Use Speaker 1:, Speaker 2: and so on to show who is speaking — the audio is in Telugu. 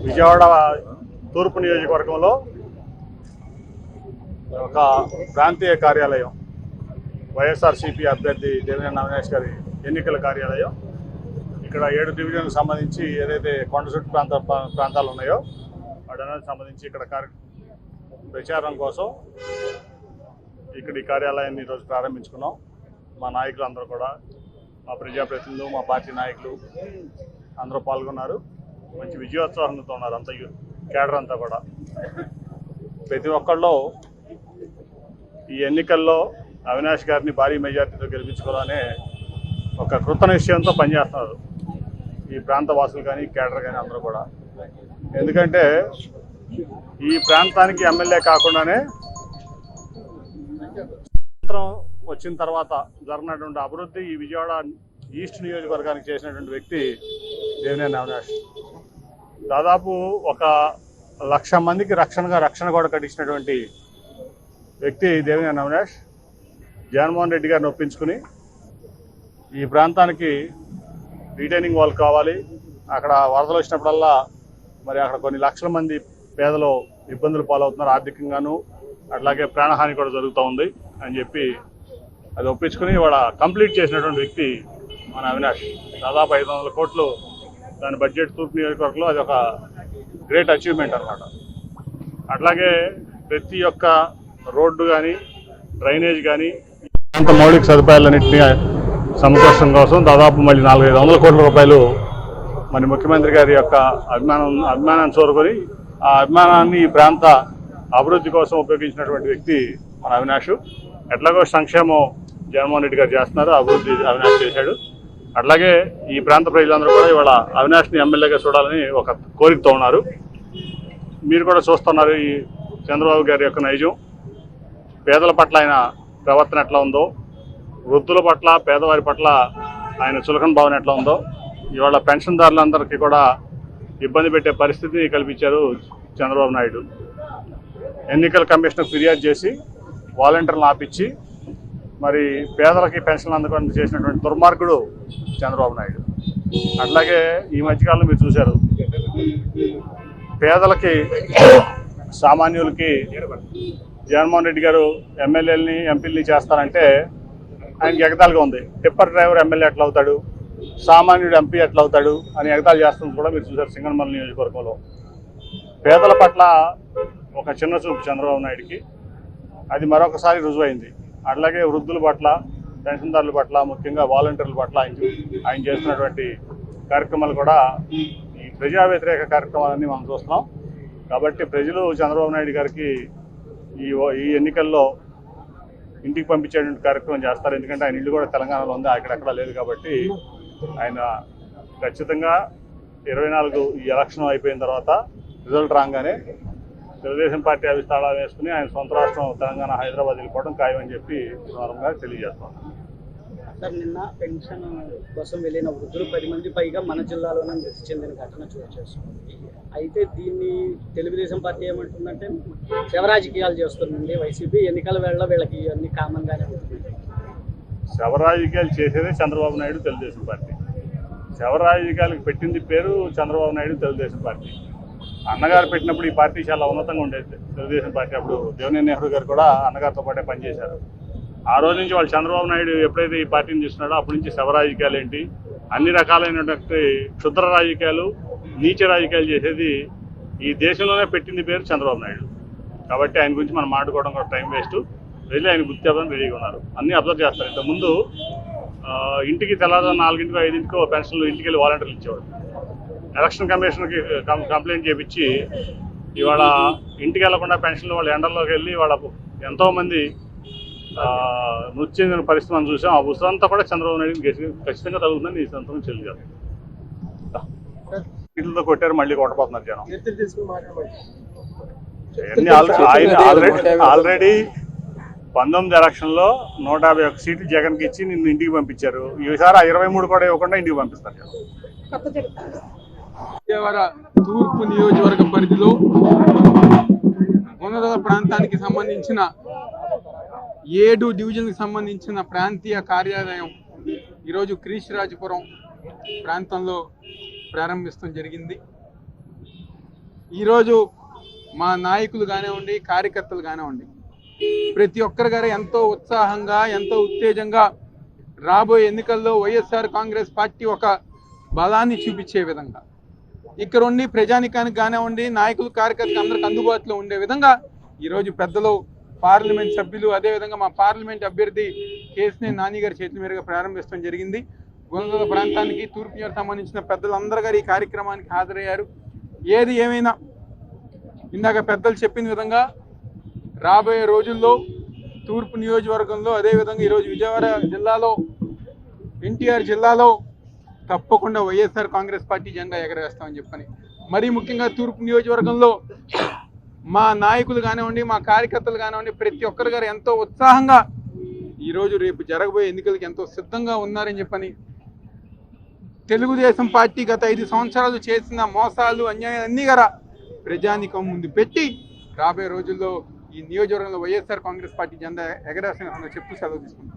Speaker 1: విజయవాడ తూర్పు నియోజకవర్గంలో ఒక ప్రాంతీయ కార్యాలయం వైఎస్ఆర్సీపీ అభ్యర్థి దేవినేని అవినాష్ గారి ఎన్నికల కార్యాలయం ఇక్కడ 7 డివిజన్లకు సంబంధించి ఏదైతే కొండ చుట్టు ప్రాంతాలు ఉన్నాయో వాటన్నిటికి సంబంధించి ఇక్కడ ప్రచారం కోసం ఇక్కడ ఈ కార్యాలయాన్ని ఈరోజు ప్రారంభించుకున్నాం. మా నాయకులు అందరూ కూడా, మా ప్రజాప్రతినిధులు, మా పార్టీ నాయకులు అందరూ పాల్గొన్నారు. మంచి విజయోత్సాహంతో ఉన్నారు అంత కేడర్ అంతా కూడా. ప్రతి ఒక్కళ్ళు ఈ ఎన్నికల్లో అవినాష్ గారిని భారీ మెజార్టీతో గెలిపించుకోవాలనే ఒక కృత నిశ్చయంతో పనిచేస్తున్నారు ఈ ప్రాంత వాసులు కానీ కేడర్ కానీ అందరూ కూడా. ఎందుకంటే ఈ ప్రాంతానికి ఎమ్మెల్యే కాకుండానే స్వతంత్రం వచ్చిన తర్వాత జరిగినటువంటి అభివృద్ధి ఈ విజయవాడ ఈస్ట్ నియోజకవర్గానికి చేసినటువంటి వ్యక్తి దేవినేని అవినాష్. దాదాపు 1,00,000 మందికి రక్షణ కూడా కట్టించినటువంటి వ్యక్తి దేవినేని అవినాష్. జగన్మోహన్ రెడ్డి గారిని ఒప్పించుకుని ఈ ప్రాంతానికి రిటైనింగ్ వాల్ కావాలి, అక్కడ వరదలు వచ్చినప్పుడల్లా మరి అక్కడ కొన్ని లక్షల మంది పేదలు ఇబ్బందులు పాలవుతున్నారు ఆర్థికంగాను, అట్లాగే ప్రాణహాని కూడా జరుగుతూ ఉంది అని చెప్పి అది ఒప్పించుకుని ఇవాళ కంప్లీట్ చేసినటువంటి వ్యక్తి మన అవినాష్. దాదాపు 500 కోట్లు దాని బడ్జెట్ తూర్పు నియోజకవర్గంలో అది ఒక గ్రేట్ అచీవ్మెంట్ అన్నమాట. అట్లాగే ప్రతి ఒక్క రోడ్డు కానీ డ్రైనేజ్ కానీ అంత మౌలిక సదుపాయాలన్నింటినీ సమకూర్చడం కోసం దాదాపు మళ్ళీ 400-500 కోట్ల రూపాయలు మన ముఖ్యమంత్రి గారి యొక్క అభిమానాన్ని చూరుకొని ఆ అభిమానాన్ని ఈ ప్రాంత అభివృద్ధి కోసం ఉపయోగించినటువంటి వ్యక్తి మన అవినాష్. ఎట్లాగో సంక్షేమం జగన్మోహన్ రెడ్డి గారు చేస్తున్నారు, అభివృద్ధి అవినాష్ చేశాడు. అట్లాగే ఈ ప్రాంత ప్రజలందరూ కూడా ఇవాళ అవినాష్ని ఎమ్మెల్యేగా చూడాలని ఒక కోరికతో ఉన్నారు. మీరు కూడా చూస్తున్నారు ఈ చంద్రబాబు గారి యొక్క నైజం. పేదల పట్ల ఆయన ప్రవర్తన ఎట్లా ఉందో, వృద్ధుల పట్ల పేదవారి పట్ల ఆయన చులకన భావన ఎట్లా ఉందో, ఇవాళ పెన్షన్దారులందరికీ కూడా ఇబ్బంది పెట్టే పరిస్థితిని కల్పించారు చంద్రబాబు నాయుడు. ఎన్నికల కమిషన్కు ఫిర్యాదు చేసి వాలంటీర్లను ఆపించి మరి పేదలకి పెన్షన్లు అందకుండా చేసినటువంటి దుర్మార్గుడు చంద్రబాబు నాయుడు. అట్లాగే ఈ మధ్యకాలంలో మీరు చూశారు, పేదలకి సామాన్యులకి జగన్మోహన్ రెడ్డి గారు ఎమ్మెల్యేలని ఎంపీలని చేస్తారంటే ఆయనకి ఎగతాళిగా ఉంది. టిప్పర్ డ్రైవర్ ఎమ్మెల్యే ఎట్లా అవుతాడు, సామాన్యుడు ఎంపీ ఎట్లా అవుతాడు అని ఎగతాళి చేస్తుంది కూడా మీరు చూశారు సింగనమల నియోజకవర్గంలో. పేదల పట్ల ఒక చిన్న చూపు చంద్రబాబు నాయుడికి, అది మరొకసారి రుజువైంది. అట్లాగే వృద్ధుల పట్ల, పెన్షన్దారుల పట్ల, ముఖ్యంగా వాలంటీర్ల పట్ల ఆయన చేస్తున్నటువంటి కార్యక్రమాలు కూడా ఈ ప్రజా వ్యతిరేక కార్యక్రమాలన్నీ మనం చూస్తున్నాం. కాబట్టి ప్రజలు చంద్రబాబు నాయుడు గారికి ఈ ఎన్నికల్లో ఇంటికి పంపించేటువంటి కార్యక్రమం చేస్తారు. ఎందుకంటే ఆయన ఇల్లు కూడా తెలంగాణలో ఉంది, అక్కడెక్కడా లేదు. కాబట్టి ఆయన ఖచ్చితంగా 24 ఈ ఎలక్షన్ అయిపోయిన తర్వాత రిజల్ట్ రాగానే తెలుగుదేశం పార్టీ ఆఫీస్ తాళాలు వేసుకుని ఆయన సొంత రాష్ట్రం తెలంగాణ హైదరాబాద్ వెళ్ళిపోవడం ఖాయమని చెప్పి వివరంగా తెలియజేస్తాం.
Speaker 2: సార్, నిన్న పెన్షన్ కోసం వెళ్ళిన వృద్ధులు 10 మంది పైగా మన జిల్లాలోనే మృతి చెందిన ఘటన చోటు చేసుకుంది. అయితే దీన్ని తెలుగుదేశం పార్టీ ఏమంటుందంటే శవరాజకీయాలు చేస్తుందండి వైసీపీ, ఎన్నికల వేళ వీళ్ళకి అన్ని కామన్గానే ఉంటుంది.
Speaker 1: శవరాజకీయాలు చేసేదే చంద్రబాబు నాయుడు, తెలుగుదేశం పార్టీ. శవరాజకీయాలకు పెట్టింది పేరు చంద్రబాబు నాయుడు, తెలుగుదేశం పార్టీ. అన్నగారు పెట్టినప్పుడు ఈ పార్టీ చాలా ఉన్నతంగా ఉండేది తెలుగుదేశం పార్టీ. అప్పుడు దేవినేని నెహ్రూ గారు కూడా అన్నగారితో పాటే పనిచేశారు. ఆ రోజు నుంచి వాళ్ళు చంద్రబాబు నాయుడు ఎప్పుడైతే ఈ పార్టీని తీసుకున్నాడో అప్పటి నుంచి శవ రాజకీయాలు ఏంటి, అన్ని రకాలైనటువంటి క్షుద్ర రాజకీయాలు, నీచ రాజకీయాలు చేసేది ఈ దేశంలోనే పెట్టింది పేరు చంద్రబాబు నాయుడు. కాబట్టి ఆయన గురించి మనం మాట్లాడుకోవడం కూడా టైం వేస్ట్. వెళ్ళి ఆయన గుర్తు చెప్పడం రెడీగా ఉన్నారు, అన్నీ అబ్జర్వ్ చేస్తారు. ఇంతకుముందు ఇంటికి తెల్లవారు 4ంటికో 5ంటికో పెన్షన్లు ఇంటికి వెళ్ళి వాలంటీర్లు ఇచ్చేవాడు. ఎలక్షన్ కమిషన్కి కంప్లైంట్ చేయించి ఇవాళ ఇంటికి వెళ్లకుండా పెన్షన్లు వాళ్ళ ఎండల్లోకి వెళ్ళి వాళ్ళ ఎంతోమంది మృతి చెందిన పరిస్థితి మనం చూసాం. ఆ ఉసురంతా కూడా చంద్రబాబు నాయుడు ఖచ్చితంగా తగ్గుతుందని ఈ సంతకం చెల్లిగారు. వీటితో కొట్టారు, మళ్ళీ కొట్టబోతున్నారు జనం. ఆల్రెడీ 19 ఎలక్షన్లో 151 సీట్లు జగన్కి ఇచ్చి నిన్ను ఇంటికి పంపించారు. ఈసారి 23 కూడా ఇవ్వకుండా ఇంటికి పంపిస్తారు.
Speaker 3: విజయవాడ తూర్పు నియోజకవర్గ పరిధిలో ఉన్నత ప్రాంతానికి సంబంధించిన 7 డివిజన్కి సంబంధించిన ప్రాంతీయ కార్యాలయం ఈరోజు క్రీస్తురాజపురం ప్రాంతంలో ప్రారంభించడం జరిగింది. ఈరోజు మా నాయకులు కానివ్వండి, కార్యకర్తలు కానివ్వండి, ప్రతి ఒక్కరి గారు ఎంతో ఉత్సాహంగా, ఎంతో ఉత్తేజంగా రాబోయే ఎన్నికల్లో వైఎస్ఆర్ కాంగ్రెస్ పార్టీ ఒక బలాన్ని చూపించే విధంగా, ఇక్కడ ఉండి ప్రజానికానికి కానివ్వండి, నాయకులు కార్యకర్తలు అందరికి అందుబాటులో ఉండే విధంగా ఈరోజు పెద్దలు పార్లమెంట్ సభ్యులు, అదేవిధంగా మా పార్లమెంట్ అభ్యర్థి కేసినేని నాని గారి చేతుల మీదుగా ప్రారంభించడం జరిగింది. గొంగళ ప్రాంతానికి తూర్పు నియోజకవర్గానికి సంబంధించిన పెద్దలందరూ గారు ఈ కార్యక్రమానికి హాజరయ్యారు. ఏది ఏమైనా ఇందాక పెద్దలు చెప్పిన విధంగా రాబోయే రోజుల్లో తూర్పు నియోజకవర్గంలో, అదేవిధంగా ఈరోజు విజయవాడ జిల్లాలో, ఎన్టీఆర్ జిల్లాలో తప్పకుండా వైఎస్ఆర్ కాంగ్రెస్ పార్టీ జెండా ఎగరేస్తామని చెప్పని, మరీ ముఖ్యంగా తూర్పు నియోజకవర్గంలో మా నాయకులు కానివ్వండి, మా కార్యకర్తలు కానివ్వండి, ప్రతి ఒక్కరు గారు ఎంతో ఉత్సాహంగా ఈరోజు రేపు జరగబోయే ఎన్నికలకి ఎంతో సిద్ధంగా ఉన్నారని చెప్పని, తెలుగుదేశం పార్టీ గత 5 సంవత్సరాలు చేసిన మోసాలు, అన్యాయాలు అన్నీ కూడా ప్రజానికం ముందు పెట్టి రాబోయే రోజుల్లో ఈ నియోజకవర్గంలో వైఎస్ఆర్ కాంగ్రెస్ పార్టీ జెండా ఎగరేస్తామని చెప్తూ సెలవు తీసుకుంటాం.